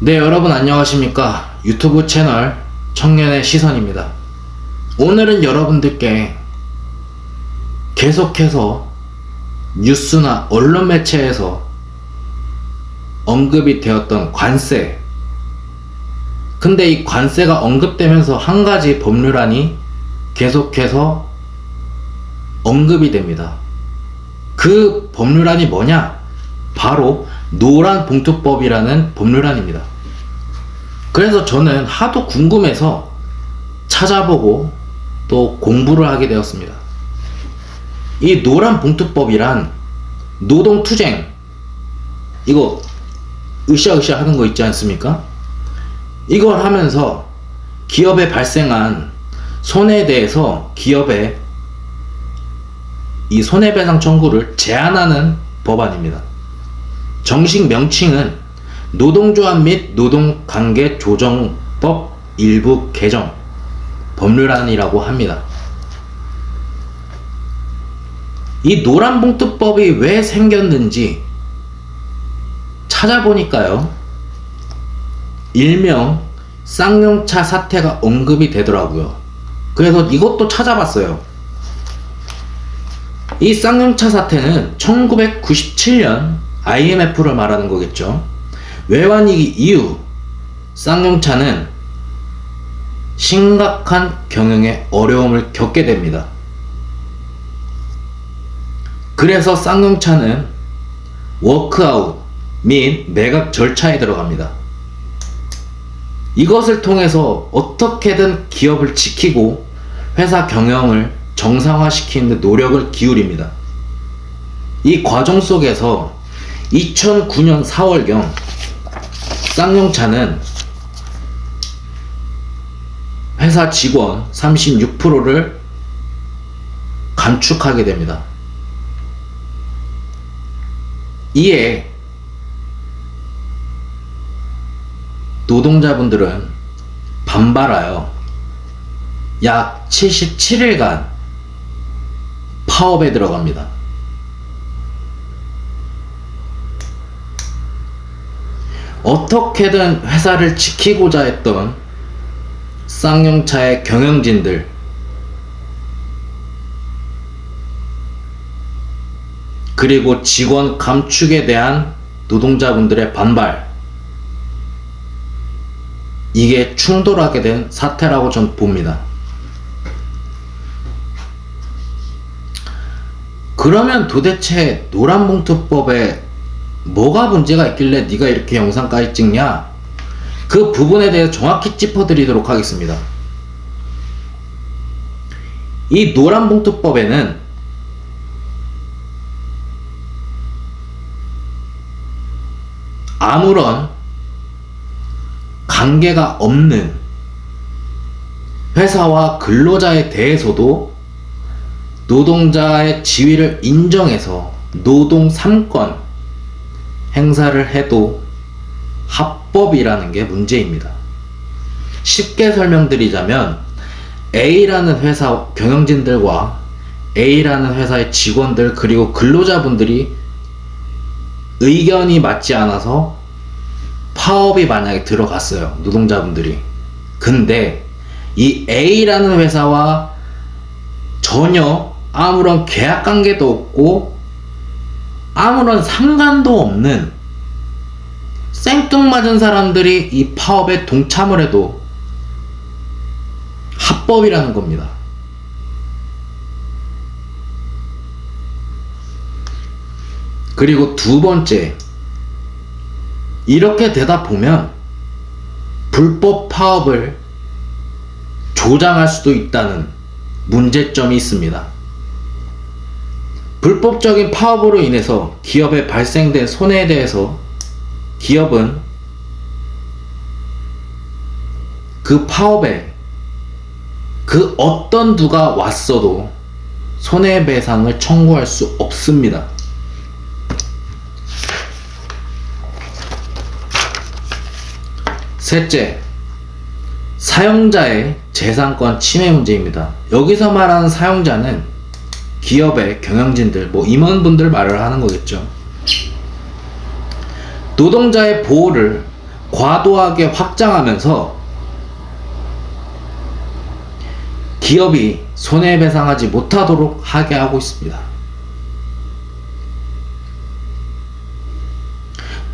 네, 여러분 안녕하십니까? 유튜브 채널 청년의 시선입니다. 오늘은 여러분들께 계속해서 뉴스나 언론 매체에서 언급이 되었던 관세, 근데 이 관세가 언급되면서 한 가지 법률안이 계속해서 언급이 됩니다. 그 법률안이 뭐냐? 바로 노란봉투법이라는 법률안입니다. 그래서 저는 하도 궁금해서 찾아보고 또 공부를 하게 되었습니다. 이 노란봉투법이란 노동투쟁, 이거 으쌰으쌰 하는 거 있지 않습니까? 이걸 하면서 기업에 발생한 손해에 대해서 기업에 이 손해배상 청구를 제한하는 법안입니다. 정식 명칭은 노동조합 및 노동관계조정법 일부 개정 법률안이라고 합니다. 이 노란봉투법이 왜 생겼는지 찾아보니까요, 일명 쌍용차 사태가 언급이 되더라고요. 그래서 이것도 찾아봤어요. 이 쌍용차 사태는 1997년 IMF를 말하는 거겠죠. 외환위기 이후 쌍용차는 심각한 경영에 어려움을 겪게 됩니다. 그래서 쌍용차는 워크아웃 및 매각 절차에 들어갑니다. 이것을 통해서 어떻게든 기업을 지키고 회사 경영을 정상화시키는 데 노력을 기울입니다. 이 과정 속에서 2009년 4월경 쌍용차는 회사 직원 36%를 감축하게 됩니다. 이에 노동자분들은 반발하여 약 77일간 파업에 들어갑니다. 어떻게든 회사를 지키고자 했던 쌍용차의 경영진들, 그리고 직원 감축에 대한 노동자분들의 반발, 이게 충돌하게 된 사태라고 전 봅니다. 그러면 도대체 노란봉투법에 뭐가 문제가 있길래 네가 이렇게 영상까지 찍냐? 그 부분에 대해서 정확히 짚어드리도록 하겠습니다. 이 노란봉투법에는 아무런 관계가 없는 회사와 근로자에 대해서도 노동자의 지위를 인정해서 노동 3권 행사를 해도 합법이라는 게 문제입니다. 쉽게 설명드리자면 A라는 회사 경영진들과 A라는 회사의 직원들 그리고 근로자분들이 의견이 맞지 않아서 파업이 만약에 들어갔어요. 노동자분들이. 근데 이 A라는 회사와 전혀 아무런 계약관계도 없고 아무런 상관도 없는 생뚱맞은 사람들이 이 파업에 동참을 해도 합법이라는 겁니다. 그리고 두 번째, 이렇게 되다 보면 불법 파업을 조장할 수도 있다는 문제점이 있습니다. 불법적인 파업으로 인해서 기업에 발생된 손해에 대해서 기업은 그 파업에 그 어떤 누가 왔어도 손해배상을 청구할 수 없습니다. 셋째, 사용자의 재산권 침해 문제입니다. 여기서 말하는 사용자는 기업의 경영진들, 임원분들 말을 하는 거겠죠. 노동자의 보호를 과도하게 확장하면서 기업이 손해배상하지 못하도록 하게 하고 있습니다.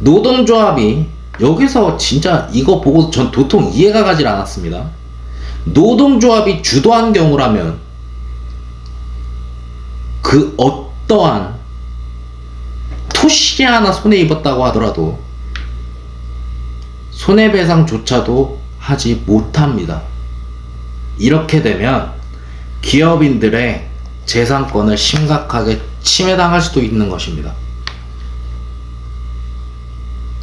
노동조합이 여기서 진짜 이거 보고 전 도통 이해가 가질 않았습니다. 노동조합이 주도한 경우라면 그 어떠한 토시 하나 손해 입었다고 하더라도 손해배상조차도 하지 못합니다. 이렇게 되면 기업인들의 재산권을 심각하게 침해당할 수도 있는 것입니다.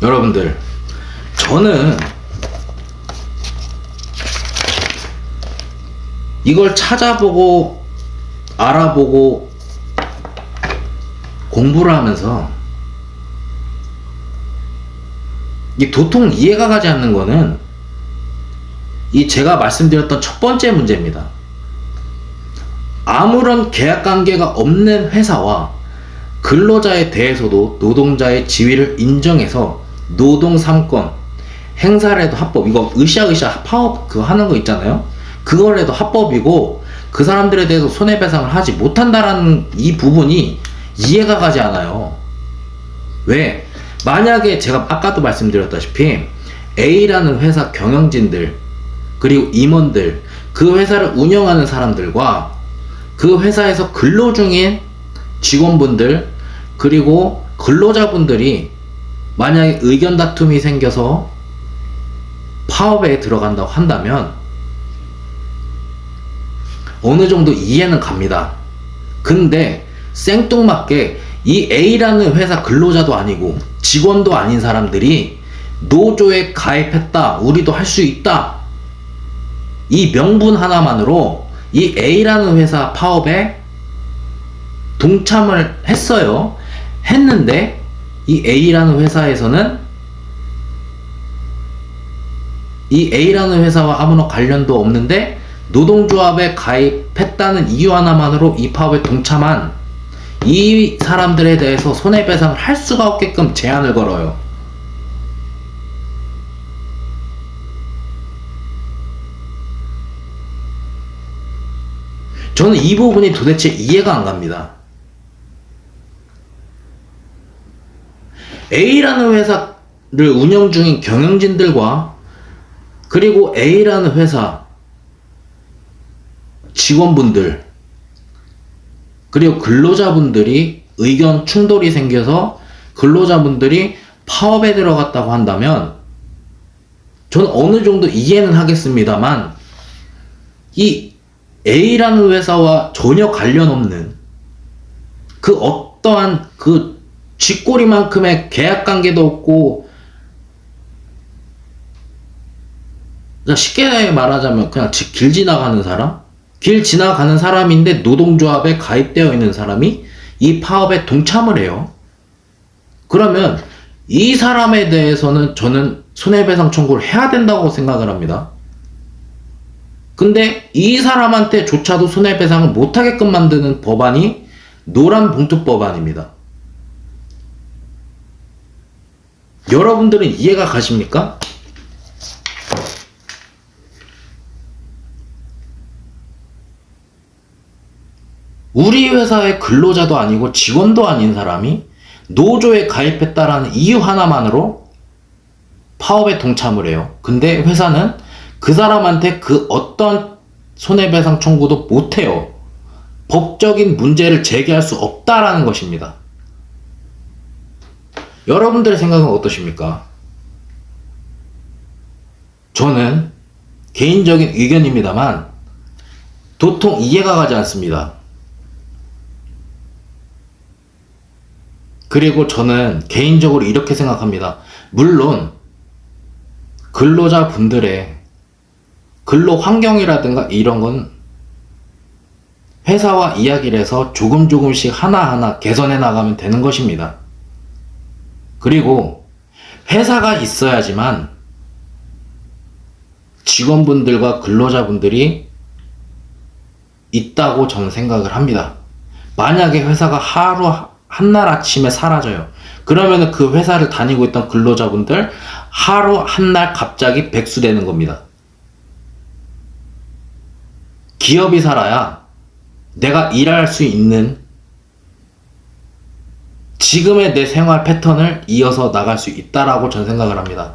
여러분들, 저는 이걸 찾아보고 알아보고 공부를 하면서 이 도통 이해가 가지 않는 거는 이 제가 말씀드렸던 첫 번째 문제입니다. 아무런 계약관계가 없는 회사와 근로자에 대해서도 노동자의 지위를 인정해서 노동 3권 행사를 해도 합법, 이거 으쌰으쌰 파업 그거 하는 거 있잖아요. 그걸 해도 합법이고 그 사람들에 대해서 손해배상을 하지 못한다라는 이 부분이 이해가 가지 않아요. 왜? 만약에 제가 아까도 말씀드렸다시피 A라는 회사 경영진들 그리고 임원들, 그 회사를 운영하는 사람들과 그 회사에서 근로 중인 직원분들 그리고 근로자분들이 만약에 의견 다툼이 생겨서 파업에 들어간다고 한다면 어느 정도 이해는 갑니다. 근데 생뚱맞게 이 A라는 회사 근로자도 아니고 직원도 아닌 사람들이 노조에 가입했다, 우리도 할 수 있다, 이 명분 하나만으로 이 A라는 회사 파업에 동참을 했어요. 했는데 이 A라는 회사에서는 이 A라는 회사와 아무런 관련도 없는데 노동조합에 가입했다는 이유 하나만으로 이 파업에 동참한 이 사람들에 대해서 손해배상을 할 수가 없게끔 제한을 걸어요. 저는 이 부분이 도대체 이해가 안 갑니다. A라는 회사를 운영 중인 경영진들과 그리고 A라는 회사 직원분들 그리고 근로자분들이 의견 충돌이 생겨서 근로자분들이 파업에 들어갔다고 한다면 저는 어느 정도 이해는 하겠습니다만 이 A라는 회사와 전혀 관련 없는 그 어떠한 그 쥐꼬리만큼의 계약관계도 없고, 그냥 쉽게 말하자면 그냥 길 지나가는 사람? 길 지나가는 사람인데 노동조합에 가입되어 있는 사람이 이 파업에 동참을 해요. 그러면 이 사람에 대해서는 저는 손해배상 청구를 해야 된다고 생각을 합니다. 근데 이 사람한테 조차도 손해배상을 못하게끔 만드는 법안이 노란봉투법안입니다. 여러분들은 이해가 가십니까? 우리 회사의 근로자도 아니고 직원도 아닌 사람이 노조에 가입했다라는 이유 하나만으로 파업에 동참을 해요. 근데 회사는 그 사람한테 그 어떤 손해배상 청구도 못해요. 법적인 문제를 제기할 수 없다라는 것입니다. 여러분들의 생각은 어떠십니까? 저는 개인적인 의견입니다만 도통 이해가 가지 않습니다. 그리고 저는 개인적으로 이렇게 생각합니다. 물론 근로자분들의 근로 환경이라든가 이런 건 회사와 이야기를 해서 조금씩 하나하나 개선해 나가면 되는 것입니다. 그리고 회사가 있어야지만 직원분들과 근로자분들이 있다고 저는 생각을 합니다. 만약에 회사가 한날 아침에 사라져요. 그러면 그 회사를 다니고 있던 근로자분들 하루 한 날 갑자기 백수되는 겁니다. 기업이 살아야 내가 일할 수 있는 지금의 내 생활 패턴을 이어서 나갈 수 있다라고 전 생각을 합니다.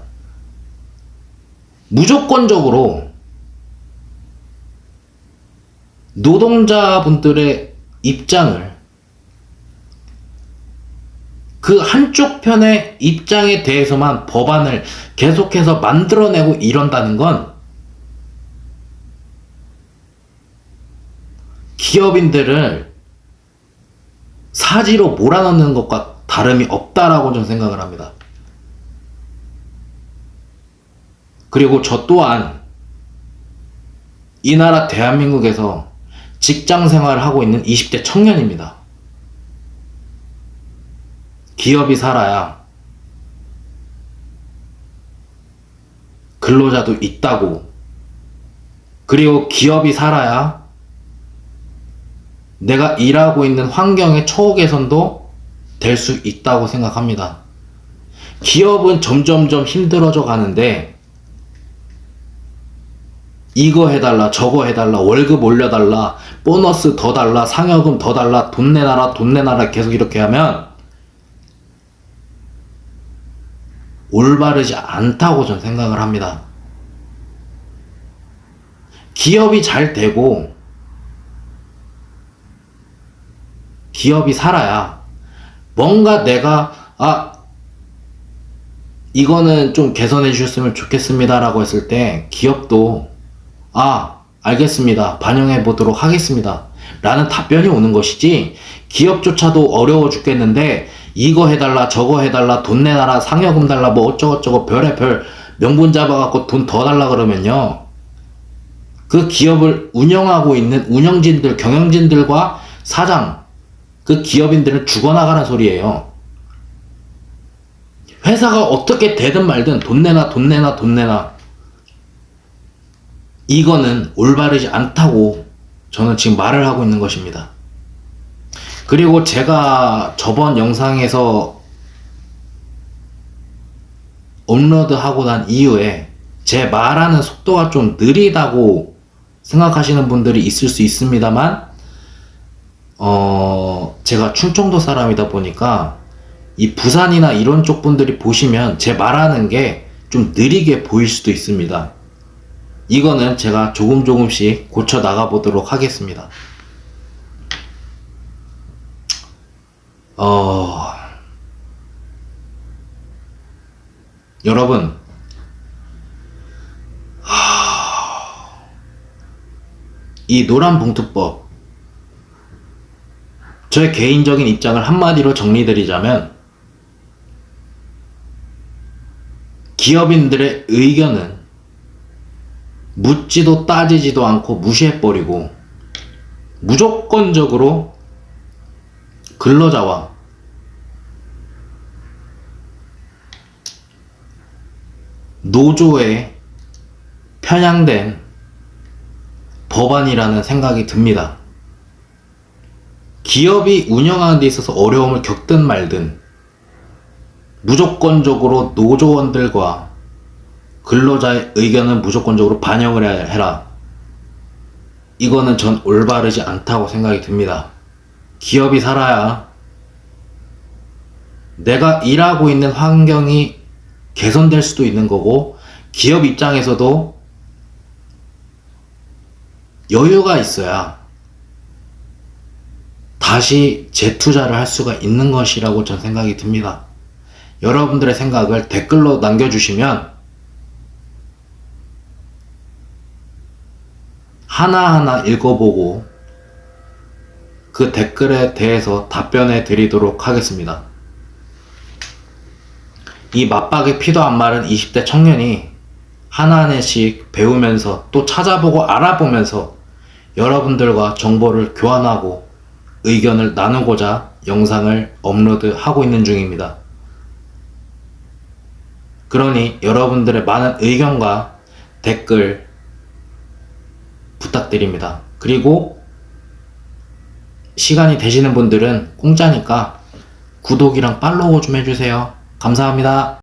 무조건적으로 노동자분들의 입장을, 그 한쪽 편의 입장에 대해서만 법안을 계속해서 만들어내고 이런다는 건 기업인들을 사지로 몰아넣는 것과 다름이 없다라고 저는 생각을 합니다. 그리고 저 또한 이 나라 대한민국에서 직장 생활을 하고 있는 20대 청년입니다. 기업이 살아야 근로자도 있다고, 그리고 기업이 살아야 내가 일하고 있는 환경의 처우 개선도 될 수 있다고 생각합니다. 기업은 점점점 힘들어져 가는데 이거 해달라, 저거 해달라, 월급 올려달라, 보너스 더 달라, 상여금 더 달라, 돈 내놔라, 돈 내놔라 계속 이렇게 하면 올바르지 않다고 저는 생각을 합니다. 기업이 잘 되고 기업이 살아야 뭔가 내가 이거는 좀 개선해 주셨으면 좋겠습니다 라고 했을 때 기업도 알겠습니다, 반영해 보도록 하겠습니다 라는 답변이 오는 것이지, 기업조차도 어려워 죽겠는데 이거 해달라, 저거 해달라, 돈 내놔라, 상여금 달라, 뭐 어쩌고저쩌고 별의별 명분 잡아갖고 돈 더 달라 그러면요, 그 기업을 운영하고 있는 운영진들, 경영진들과 사장, 그 기업인들은 죽어나가는 소리예요. 회사가 어떻게 되든 말든 돈 내놔, 돈 내놔, 돈 내놔. 이거는 올바르지 않다고 저는 지금 말을 하고 있는 것입니다. 그리고 제가 저번 영상에서 업로드하고 난 이후에 제 말하는 속도가 좀 느리다고 생각하시는 분들이 있을 수 있습니다만, 제가 충청도 사람이다 보니까 이 부산이나 이런 쪽 분들이 보시면 제 말하는 게 좀 느리게 보일 수도 있습니다. 이거는 제가 조금씩 고쳐 나가 보도록 하겠습니다. 여러분, 이 노란봉투법, 저의 개인적인 입장을 한마디로 정리드리자면, 기업인들의 의견은 묻지도 따지지도 않고 무시해버리고 무조건적으로 근로자와 노조에 편향된 법안이라는 생각이 듭니다. 기업이 운영하는 데 있어서 어려움을 겪든 말든 무조건적으로 노조원들과 근로자의 의견은 무조건적으로 반영을 해라. 이거는 전 올바르지 않다고 생각이 듭니다. 기업이 살아야 내가 일하고 있는 환경이 개선될 수도 있는 거고, 기업 입장에서도 여유가 있어야 다시 재투자를 할 수가 있는 것이라고 전 생각이 듭니다. 여러분들의 생각을 댓글로 남겨주시면 하나하나 읽어보고 그 댓글에 대해서 답변해 드리도록 하겠습니다. 이 맞박에 피도 안 마른 20대 청년이 하나하나씩 배우면서 또 찾아보고 알아보면서 여러분들과 정보를 교환하고 의견을 나누고자 영상을 업로드하고 있는 중입니다. 그러니 여러분들의 많은 의견과 댓글 부탁드립니다. 그리고 시간이 되시는 분들은 공짜니까 구독이랑 팔로우 좀 해주세요. 감사합니다.